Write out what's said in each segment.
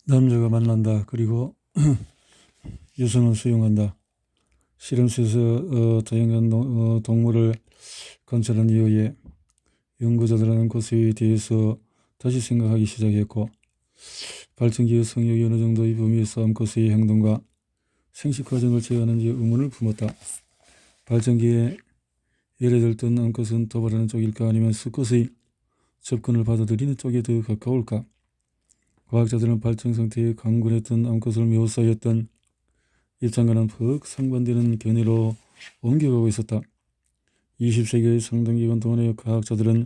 남자가 만난다. 그리고 여성을 수용한다. 실험실에서 다양한 동물을 관찰한 이후에 연구자들은 암컷에 대해서 다시 생각하기 시작했고, 발전기의 성역이 어느 정도의 범위에서 암컷의 행동과 생식 과정을 제어하는지 의문을 품었다. 발전기에 예를 들던 암컷은 도발하는 쪽일까, 아니면 수컷의 접근을 받아들이는 쪽에 더 가까울까? 과학자들은 발전 상태에 강군했던 암컷을 묘사했던 입장과는 퍽 상반되는 견해로 옮겨가고 있었다. 20세기의 상당 기간 동안에 과학자들은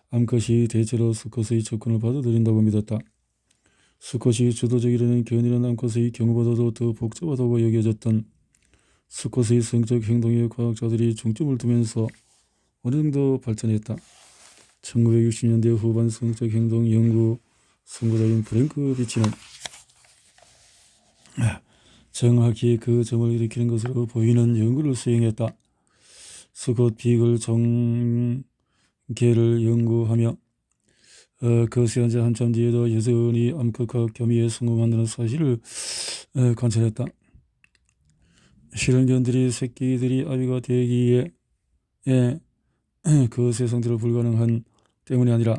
암컷이 대체로 수컷의 접근을 받아들인다고 믿었다. 수컷이 주도적이라는 견해는 암컷의 경우보다도 더 복잡하다고 여겨졌던 수컷의 성적 행동에 과학자들이 중점을 두면서 어느 정도 발전했다. 1960년대 후반 성적 행동 연구 선구자인 프랭크 비치는 정확히 그 점을 일으키는 것으로 보이는 연구를 수행했다. 수컷 비글 종계를 연구하며 거세한 지 한참 뒤에도 여전히 암컷과 교미에 성공한다는 사실을 관찰했다. 실험견들이 새끼들이 아비가 되기에 거세 상태로 불가능한 때문이 아니라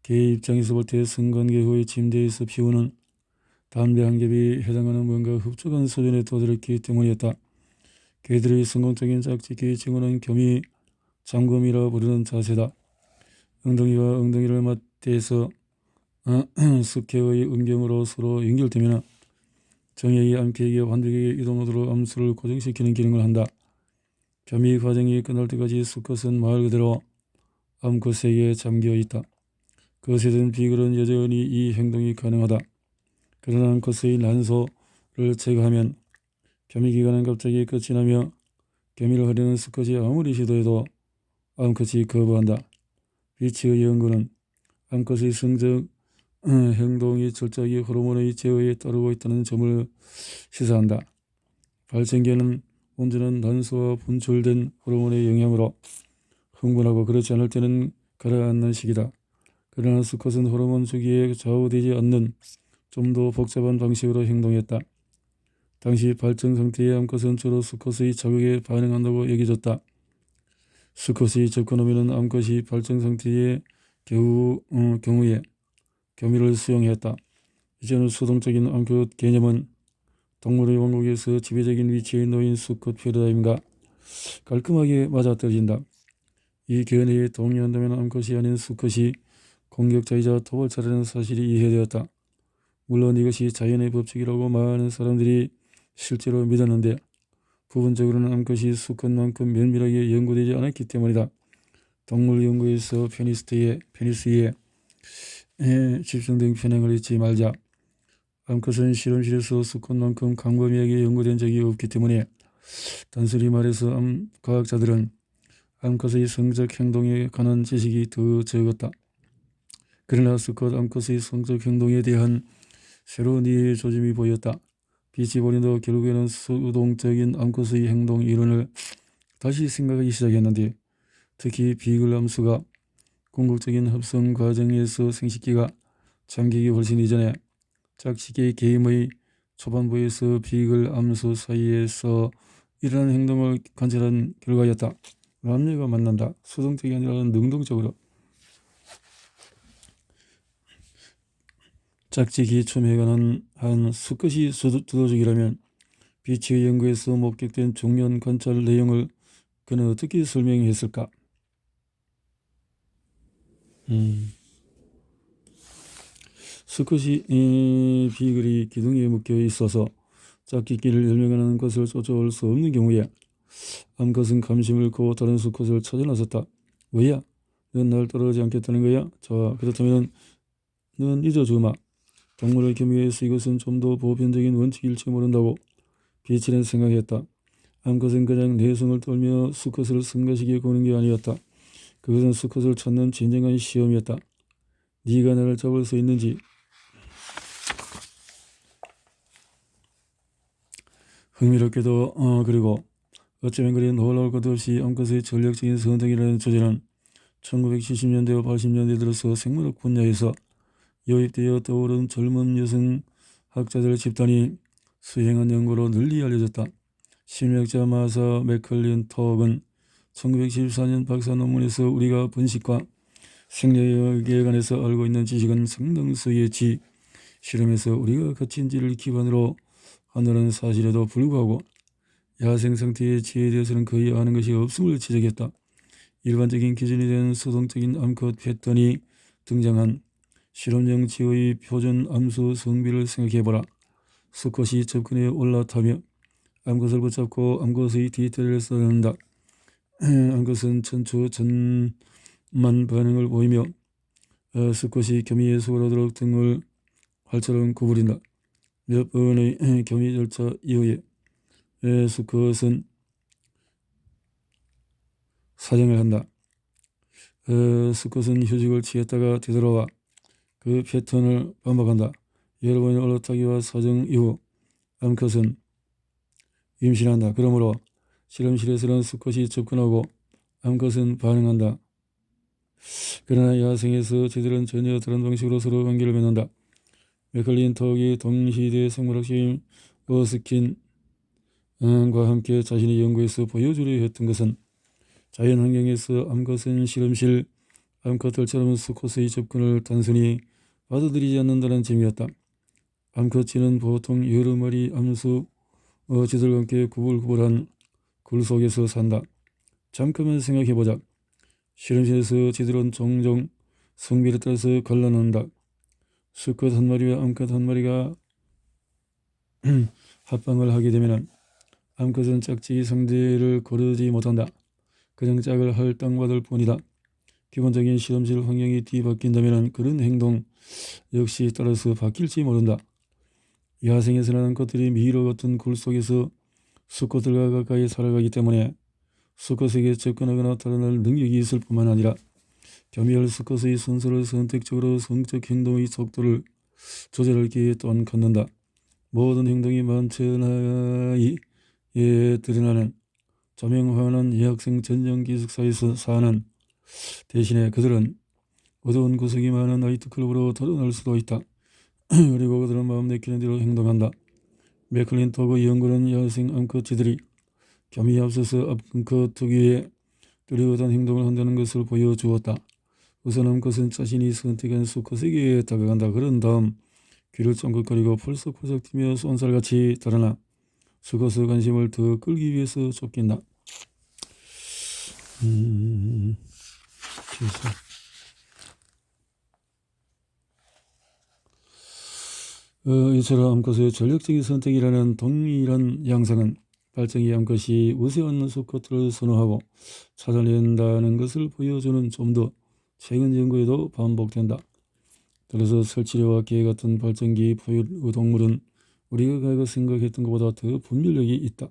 개의 입장에서 볼 때 성관계 후에 침대에서 피우는 담배 한 겹이 해당하는 뭔가 흡족한 수준에 도달했기 때문이었다. 개들의 성공적인 짝짓기의 징후는 교미 잠금이라 부르는 자세다. 엉덩이와 엉덩이를 맞대서 습계의 음경으로 서로 연결되면 정액이 암캐에게 완벽하게 이동하도록 암수를 고정시키는 기능을 한다. 교미 과정이 끝날 때까지 수컷은 말 그대로 암컷에게 잠겨 있다. 거세된 비글은 여전히 이 행동이 가능하다. 그러나 암컷의 난소를 제거하면 교미 기간은 갑자기 끝이 나며 교미를 하려는 수컷이 아무리 시도해도 암컷이 거부한다. 비치의 연구는 암컷의 성적 행동이 철저하게 호르몬의 제어에 따르고 있다는 점을 시사한다. 발생기는 온전한 난소와 분출된 호르몬의 영향으로 흥분하고 그렇지 않을 때는 가라앉는 시기다. 그러나 수컷은 호르몬 주기에 좌우되지 않는 좀 더 복잡한 방식으로 행동했다. 당시 발전 상태의 암컷은 주로 수컷의 자극에 반응한다고 여겨졌다. 수컷이 접근하면 암컷이 발전 상태의 경우에 교미를 수용했다. 이제는 수동적인 암컷 개념은 동물의 왕국에서 지배적인 위치에 놓인 수컷 패러다임과 깔끔하게 맞아떨어진다. 이 견해에 동의한다면 암컷이 아닌 수컷이 공격자이자 도발자라는 사실이 이해되었다. 물론 이것이 자연의 법칙이라고 많은 사람들이 실제로 믿었는데 부분적으로는 암컷이 수컷만큼 면밀하게 연구되지 않았기 때문이다. 동물 연구에서 페니스에 집중된 편향을 잊지 말자. 암컷은 실험실에서 수컷만큼 광범위하게 연구된 적이 없기 때문에 단순히 말해서 과학자들은 암컷의 성적 행동에 관한 지식이 더 적었다. 그러나 수컷 암컷의 성적 행동에 대한 새로운 이해의 조짐이 보였다. 비치 본인도 결국에는 수동적인 암컷의 행동 이론을 다시 생각하기 시작했는데, 특히 비글 암수가 궁극적인 합성 과정에서 생식기가 잠기기 훨씬 이전에 짝짓기 게임의 초반부에서 비글 암수 사이에서 일어나는 행동을 관찰한 결과였다. 남녀가 만난다. 수동적이 아니라 능동적으로. 짝짓기 춤에 관한 한 수컷이 주도적이라면 비치의 연구에서 목격된 중요한 관찰 내용을 그는 어떻게 설명했을까? 수컷이 비글이 기둥에 묶여 있어서 짝짓기를 열명하는 것을 쫓아올 수 없는 경우에 암컷은 감심을 고 다른 수컷을 찾아 나섰다. 뭐야? 넌 날 따라오지 않겠다는 거야? 좋아. 그렇다면 넌 잊어주마. 동물의 교미에서 이것은 좀 더 보편적인 원칙일지 모른다고 비치는 생각했다. 암컷은 그냥 내성을 떨며 수컷을 성가시게 구는 게 아니었다. 그것은 수컷을 찾는 진정한 시험이었다. 네가 나를 잡을 수 있는지. 흥미롭게도 그리고 어쩌면 그리 놀라울 것도 없이 암컷의 전략적인 선택이라는 주제는 1970년대와 80년대 들어서 생물학 분야에서 여입되어 떠오른 젊은 여성 학자들 집단이 수행한 연구로 널리 알려졌다. 심리학자 마사 맥클린턱은 1914년 박사 논문에서 우리가 번식과 생리학에 관해서 알고 있는 지식은 상당수의 실험에서 우리가 가진지를 기반으로 한다는 사실에도 불구하고 야생 상태의 지에 대해서는 거의 아는 것이 없음을 지적했다. 일반적인 기준이 된 수동적인 암컷 패턴이 등장한 실험용 지의 표준 암수 성비를 생각해보라. 수컷이 접근해 올라타며 암컷을 붙잡고 암컷의 뒤태를 써낸다. 암컷은 천추 전만 반응을 보이며 수컷이 겸이에 수월하도록 등을 활처럼 구부린다. 몇 번의 겸이 절차 이후에 수컷은 사정을 한다. 수컷은 휴식을 취했다가 되돌아와 그 패턴을 반복한다. 여러 번의 올라타기와 사정 이후 암컷은 임신한다. 그러므로 실험실에서는 수컷이 접근하고 암컷은 반응한다. 그러나 야생에서 쥐들은 전혀 다른 방식으로 서로 관계를 맺는다. 맥클린턱이 동시대 생물학자인 어스킨과 함께 자신의 연구에서 보여주려 했던 것은 자연환경에서 암컷은 실험실 암컷들처럼 수컷의 접근을 단순히 받아들이지 않는다는 점이었다. 암컷쥐는 보통 여러 마리 암수 쥐들과 함께 구불구불한 굴 속에서 산다. 잠깐만 생각해보자. 실험실에서 쥐들은 종종 성비에 따라서 갈라놓는다. 수컷 한 마리와 암컷 한 마리가 합방을 하게 되면 암컷은 짝짓기 상대를 고르지 못한다. 그냥 짝을 할당받을 뿐이다. 기본적인 실험실 환경이 뒤바뀐다면 그런 행동 역시 따라서 바뀔지 모른다. 야생에서는 암컷들이 미로 같은 굴 속에서 수컷들과 가까이 살아가기 때문에 수컷에게 접근하거나 탈환할 능력이 있을 뿐만 아니라 겸이할 수컷의 순서를 선택적으로 성적 행동의 속도를 조절할 기회 또한 갖는다. 모든 행동이 만천하에 드러나는 조명화하는 여학생 전용 기숙사에서 사는 대신에 그들은 어두운 구석이 많은 나이트클럽으로 드러날 수도 있다. 그리고 그들은 마음 내키는 대로 행동한다. 맥클린토그 연구는 야생 암컷쥐들이 겸이 앞서서 암컷 특유의 뚜렷한 행동을 한다는 것을 보여주었다. 우선 암컷은 자신이 선택한 수컷에게 다가간다. 그런 다음 귀를 쫑긋거리고 펄썩펄썩 뛰며 쏜살같이 달아나 수컷의 관심을 더 끌기 위해서 쫓긴다. 그래서 이처럼 암컷의 전략적인 선택이라는 동일한 양상은 발정이 암컷이 우세한 수컷을 선호하고 찾아낸다는 것을 보여주는 좀 더 최근 연구에도 반복된다. 따라서 설치류와 개 같은 발정기 포유 동물은 우리가 과거 생각했던 것보다 더 분별력이 있다.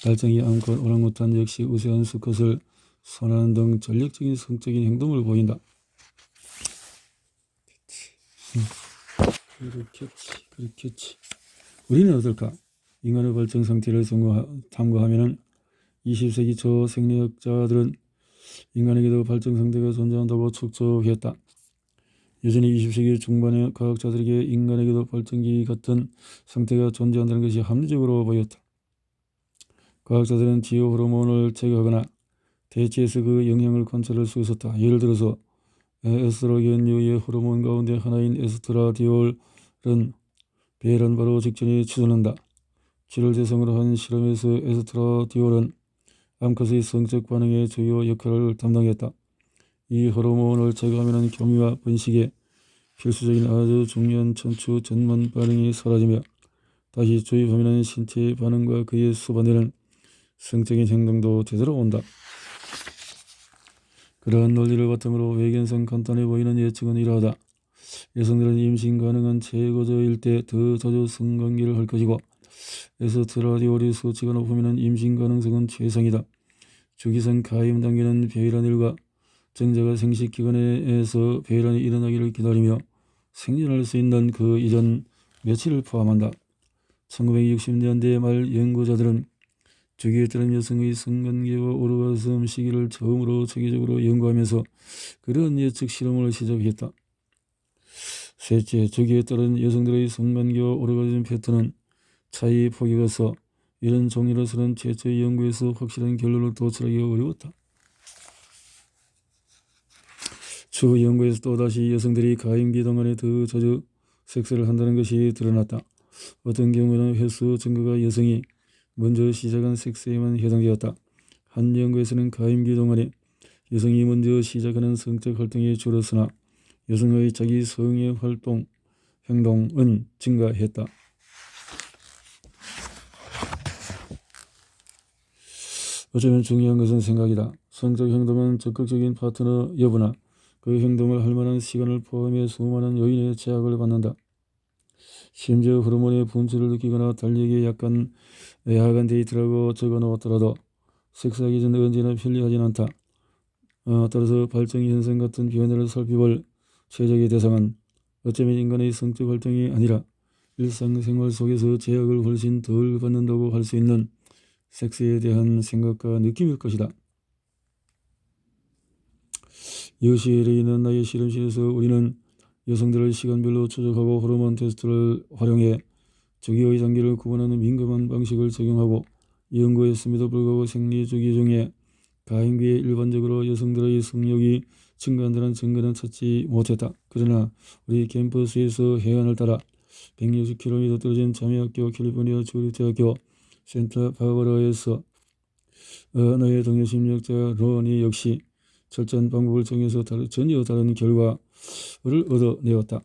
발정기 암컷 오랑우탄 역시 우세한 수컷을 선호하는 등 전략적인 성적인 행동을 보인다. 그렇겠지. 우리는 어떨까? 인간의 발정 상태를 탐구하면 20세기 초 생리학자들은 인간에게도 발정 상태가 존재한다고 축적했다. 여전히 20세기 중반의 과학자들에게 인간에게도 발정기 같은 상태가 존재한다는 것이 합리적으로 보였다. 과학자들은 지효 호르몬을 제거하거나 대체해서 그 영향을 관찰할 수 있었다. 예를 들어서 에스트로겐류의 호르몬 가운데 하나인 에스트라디올은 배란 바로 직전에 취존한다. 쥐를 대상으로 한 실험에서 에스트라디올은 암컷의 성적 반응의 주요 역할을 담당했다. 이 호르몬을 제거하면 겸이와 번식에 필수적인 아주 중요한 천추 전만 반응이 사라지며 다시 주입하면 신체의 반응과 그에 수반되는 성적인 행동도 되돌아온다. 그러한 논리를 바탕으로 외견상 간단해 보이는 예측은 이러하다. 여성들은 임신 가능한 최고조일 때 더 자주 성관계를 할 것이고 에스트라디올의 수치가 높으면 임신 가능성은 최상이다. 주기성 가임 단계는 배란일과 정자가 생식기관에서 배란이 일어나기를 기다리며 생존할 수 있는 그 이전 며칠을 포함한다. 1960년대 말 연구자들은 주기에 따른 여성의 성관계와 오르가즘 시기를 처음으로 체계적으로 연구하면서 그런 예측 실험을 시작했다. 셋째, 저기에 따른 여성들의 성관계와 오래가진 패턴은 차이 폭이 커서 이런 종류로서는 최초의 연구에서 확실한 결론을 도출하기가 어려웠다. 추후 연구에서 또다시 여성들이 가임기 동안에 더 자주 섹스를 한다는 것이 드러났다. 어떤 경우는 횟수 증가가 여성이 먼저 시작한 섹스에만 해당되었다. 한 연구에서는 가임기 동안에 여성이 먼저 시작하는 성적 활동이 줄었으나 여성의 자기 성의 활동, 행동은 증가했다. 어쩌면 중요한 것은 생각이다. 성적 행동은 적극적인 파트너 여부나 그 행동을 할 만한 시간을 포함해 수많은 요인의 제약을 받는다. 심지어 호르몬의 분출을 느끼거나 달리기에 약간 야간 데이트라고 적어놓았더라도 섹스하기 전에 언제나 편리하진 않다. 따라서 발정 현상 같은 변화를 살펴볼 최적의 대상은 어쩌면 인간의 성적 활동이 아니라 일상생활 속에서 제약을 훨씬 덜 받는다고 할 수 있는 섹스에 대한 생각과 느낌일 것이다. 여시엘에 있는 나의 실험실에서 우리는 여성들을 시간별로 추적하고 호르몬 테스트를 활용해 주기의 단계를 구분하는 민감한 방식을 적용하고 연구했음에도 불구하고 생리 주기 중에 가임기에 일반적으로 여성들의 성욕이 증가한다는 증거는 찾지 못했다. 그러나 우리 캠퍼스에서 해안을 따라 160km 떨어진 자매학교 캘리포니아 주립대학교 센타바바라에서 나의 동료 심리학자 로니 역시 철저한 방법을 정해서 전혀 다른 결과를 얻어내었다.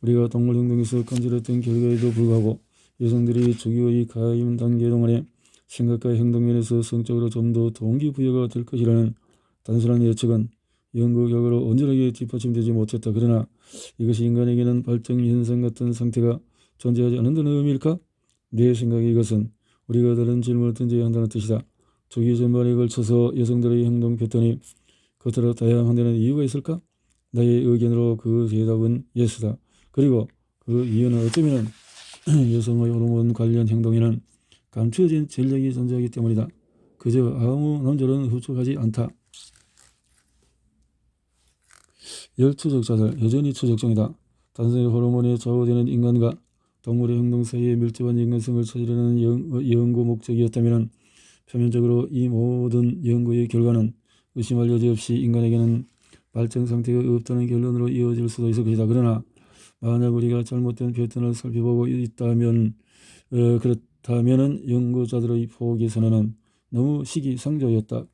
우리가 동물 행동에서 간절했던 결과에도 불구하고 여성들이 주기의 가임 단계 동안에 생각과 행동 면에서 성적으로 좀 더 동기부여가 될 것이라는 단순한 예측은 연구 결과로 온전하게 뒷받침되지 못했다. 그러나 이것이 인간에게는 발정 현상 같은 상태가 존재하지 않는다는 의미일까? 내 생각에 이것은 우리가 다른 질문을 던져야 한다는 뜻이다. 주기 전반에 걸쳐서 여성들의 행동 패턴이 그토록 다양한 데는 이유가 있을까? 나의 의견으로 그 대답은 예스다. 그리고 그 이유는 어쩌면 여성의 호르몬 관련 행동에는 감추어진 전략이 존재하기 때문이다. 그저 아무 논조는 흡족하지 않다. 열추적자들 여전히 추적 중이다. 단순히 호르몬에 좌우되는 인간과 동물의 행동 사이의 밀접한 연관성을 찾으려는 연구 목적이었다면 표면적으로 이 모든 연구의 결과는 의심할 여지 없이 인간에게는 발정 상태가 없다는 결론으로 이어질 수도 있을 것이다. 그러나 만약 우리가 잘못된 패턴을 살펴보고 있다면 그렇다면은 연구자들의 포기 선언은 너무 시기상조였다.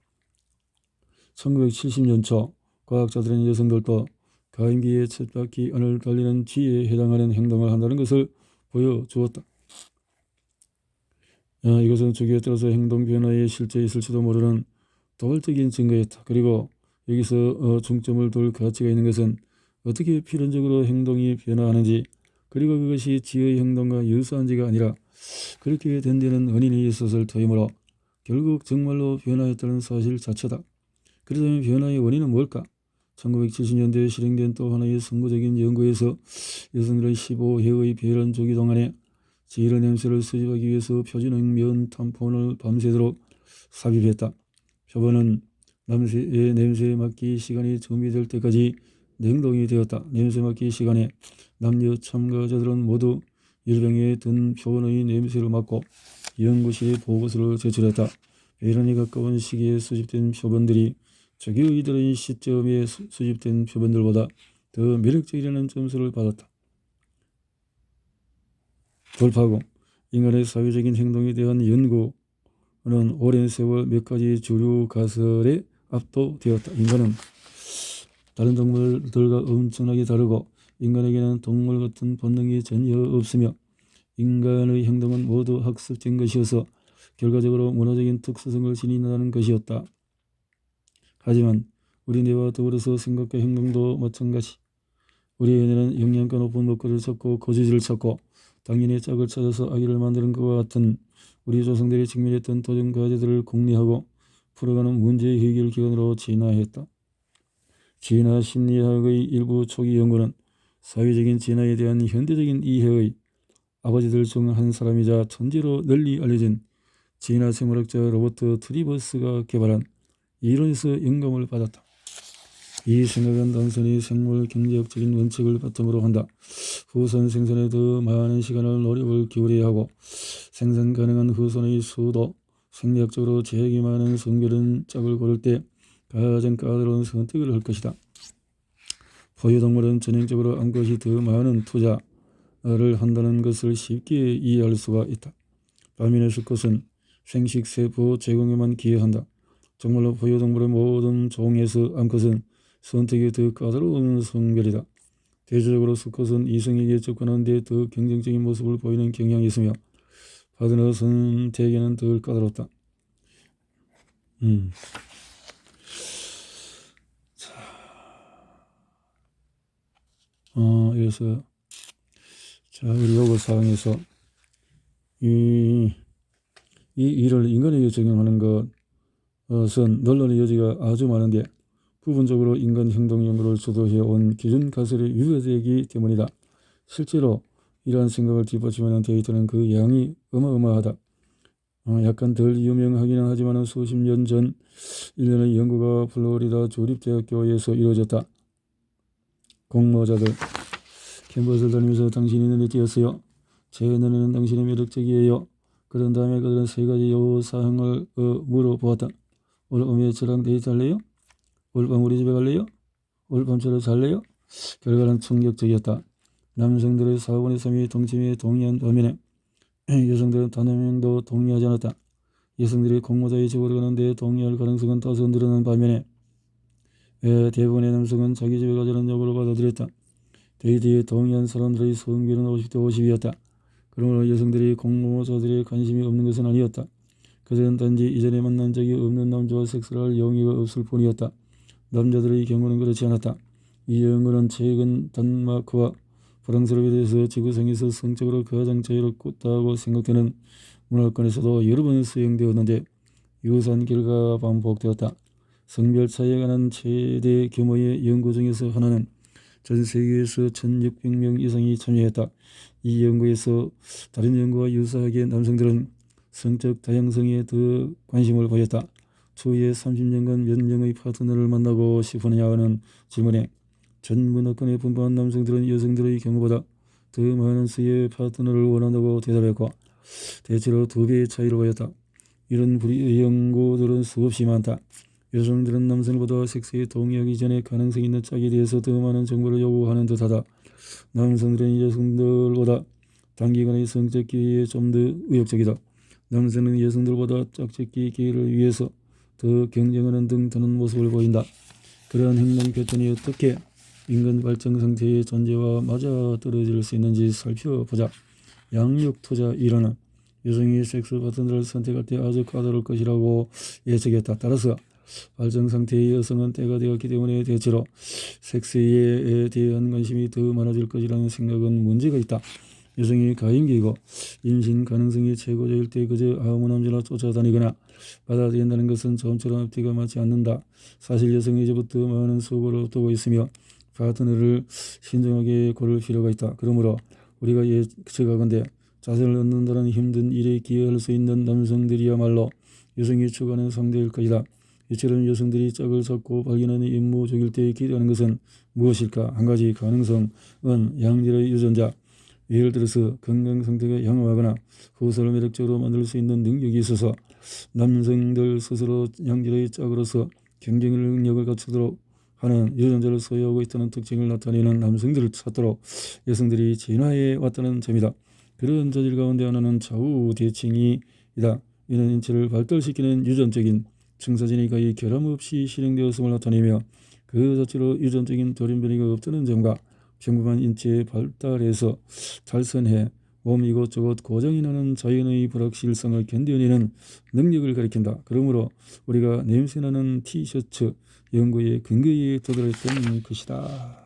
1970년 초 과학자들은 여성들도 가임기의 첫 바퀴 안을 달리는 쥐에 해당하는 행동을 한다는 것을 보여주었다. 이것은 주기에 따라서 행동 변화에 실제 있을지도 모르는 도발적인 증거였다. 그리고 여기서 중점을 둘 가치가 있는 것은 어떻게 필연적으로 행동이 변화하는지 그리고 그것이 쥐의 행동과 유사한지가 아니라 그렇게 된 데는 원인이 있었을 터이므로 결국 정말로 변화했다는 사실 자체다. 그렇다면 변화의 원인은 뭘까? 1970년대에 실행된 또 하나의 선구적인 연구에서 여성들의 15회의 배란 주기 동안에 지혈 냄새를 수집하기 위해서 표준형 면 탐폰을 밤새도록 삽입했다. 표본은 남성의 냄새 맡기 시간이 정비될 때까지 냉동이 되었다. 냄새 맡기 시간에 남녀 참가자들은 모두 열병에 든 표본의 냄새를 맡고 연구실에 보고서를 제출했다. 배란이 가까운 시기에 수집된 표본들이 주기의 다른 시점에 수집된 표본들보다 더 매력적이라는 점수를 받았다. 돌파구 인간의 사회적인 행동에 대한 연구는 오랜 세월 몇 가지 주류 가설에 압도되었다. 인간은 다른 동물들과 엄청나게 다르고 인간에게는 동물 같은 본능이 전혀 없으며 인간의 행동은 모두 학습된 것이어서 결과적으로 문화적인 특수성을 지닌다는 것이었다. 하지만 우리 뇌와 더불어서 생각과 행동도 마찬가지. 우리의 뇌는 영양가 높은 먹거리를 찾고 거주지를 찾고 당연히 짝을 찾아서 아기를 만드는 것과 같은 우리 조상들이 직면했던 도전 과제들을 공략하고 풀어가는 문제 해결 기관으로 진화했다. 진화 심리학의 일부 초기 연구는 사회적인 진화에 대한 현대적인 이해의 아버지들 중 한 사람이자 천재로 널리 알려진 진화 생물학자 로버트 트리버스가 개발한 이론에서 영감을 받았다. 이 생각은 단순히 생물 경제학적인 원칙을 바탕으로 한다. 후손 생산에 더 많은 시간을 노력을 기울여야 하고 생산 가능한 후손의 수도, 생리학적으로 제약이 많은 성별은 짝을 고를 때 가장 까다로운 선택을 할 것이다. 포유동물은 전형적으로 암컷이 더 많은 투자를 한다는 것을 쉽게 이해할 수가 있다. 반면에 수컷은 생식세포 제공에만 기여한다. 정말로 포유동물의 모든 종에서 암컷은 선택이 더 까다로운 성별이다. 대체적으로 수컷은 이성에게 접근하는 데 더 경쟁적인 모습을 보이는 경향이 있으며 파트너 선택에는 덜 까다롭다. 그래서 우리 요구 사항에서 이 일을 인간에게 적용하는 것은 논란의 여지가 아주 많은데 부분적으로 인간 행동 연구를 주도해온 기준 가설에 위배되기 때문이다. 실제로 이러한 생각을 뒷받침하는 데이터는 그 양이 어마어마하다. 약간 덜 유명하기는 하지만 수십 년 전 일련의 연구가 플로리다 주립대학교에서 이루어졌다. 공모자들, 캠퍼스를 다니면서 당신이 눈에 띄었어요. 제 눈에는 당신이 매력적이에요. 그런 다음에 그들은 세 가지 요구사항을 물어보았다. 오늘 밤에 저랑 데이트할래요? 오늘 밤 우리 집에 갈래요? 오늘 밤 저를 잘래요? 결과는 충격적이었다. 남성들의 4분의 3이 동침에 동의한 반면에 여성들은 단 한 명도 동의하지 않았다. 여성들이 공모자의 집으로 가는데 동의할 가능성은 다소 늘어난 반면에 대부분의 남성은 자기 집에 가자는 요구를 받아들였다. 데이트에 동의한 사람들의 성비는 50대 50이었다. 그러므로 여성들이 공모자들의 관심이 없는 것은 아니었다. 그들은 단지 이전에 만난 적이 없는 남자와 섹스를 할 용의가 없을 뿐이었다. 남자들의 경우는 그렇지 않았다. 이 연구는 최근 단마크와 프랑스를 비롯해서 지구상에서 성적으로 가장 자유롭다고 생각되는 문화권에서도 여러 번 수행되었는데 유사한 결과가 반복되었다. 성별 차이에 관한 최대 규모의 연구 중에서 하나는 전 세계에서 1600명 이상이 참여했다. 이 연구에서 다른 연구와 유사하게 남성들은 성적 다양성에 더 관심을 보였다. 추후에 30년간 몇 명의 파트너를 만나고 싶으냐는 질문에 전 문화권에 분포한 남성들은 여성들의 경우보다 더 많은 수의 파트너를 원한다고 대답했고 대체로 2배의 차이를 보였다. 이런 연구들은 수없이 많다. 여성들은 남성보다 섹스에 동의하기 전에 가능성 있는 짝에 대해서 더 많은 정보를 요구하는 듯하다. 남성들은 여성들보다 단기간의 성적 기회에 좀 더 의욕적이다. 남성은 여성들보다 짝짓기 기회를 위해서 더 경쟁하는 등 다른 모습을 보인다. 그러한 행동 패턴이 어떻게 인간 발전 상태의 존재와 맞아떨어질 수 있는지 살펴보자. 양육 투자 이론은 여성이 섹스 파트너를 선택할 때 아주 까다로울 것이라고 예측했다. 따라서 발전 상태의 여성은 때가 되었기 때문에 대체로 섹스에 대한 관심이 더 많아질 것이라는 생각은 문제가 있다. 여성이 가임기이고 임신 가능성이 최고조일 때 그저 아무 남자나 쫓아다니거나 받아들인다는 것은 처음처럼 앞뒤가 맞지 않는다. 사실 여성이 이제부터 많은 수고를 앞두고 있으며 파트너를 신중하게 고를 필요가 있다. 그러므로 우리가 예측하건대 자신을 얻는다는 힘든 일에 기여할 수 있는 남성들이야말로 여성이 추구하는 상대일 것이다. 이처럼 여성들이 짝을 잡고 발견하는 임무적일 때 기대하는 것은 무엇일까? 한 가지 가능성은 양질의 유전자, 예를 들어서 건강 상태가 양호하거나 후손을 매력적으로 만들 수 있는 능력이 있어서 남성들 스스로 양질의 짝으로서 경쟁 능력을 갖추도록 하는 유전자를 소유하고 있다는 특징을 나타내는 남성들을 찾도록 여성들이 진화해 왔다는 점이다. 그런 저질 가운데 하나는 좌우 대칭이다. 이는 인체를 발달시키는 유전적인 청사진이 거의 결함 없이 실행되었음을 나타내며 그 자체로 유전적인 돌연변이가 없다는 점과 평범한 인체의 발달에서 탈선해 몸 이곳저곳 고장이 나는 자연의 불확실성을 견뎌내는 능력을 가리킨다. 그러므로 우리가 냄새나는 티셔츠 연구의 근거에 도달했던 것이다.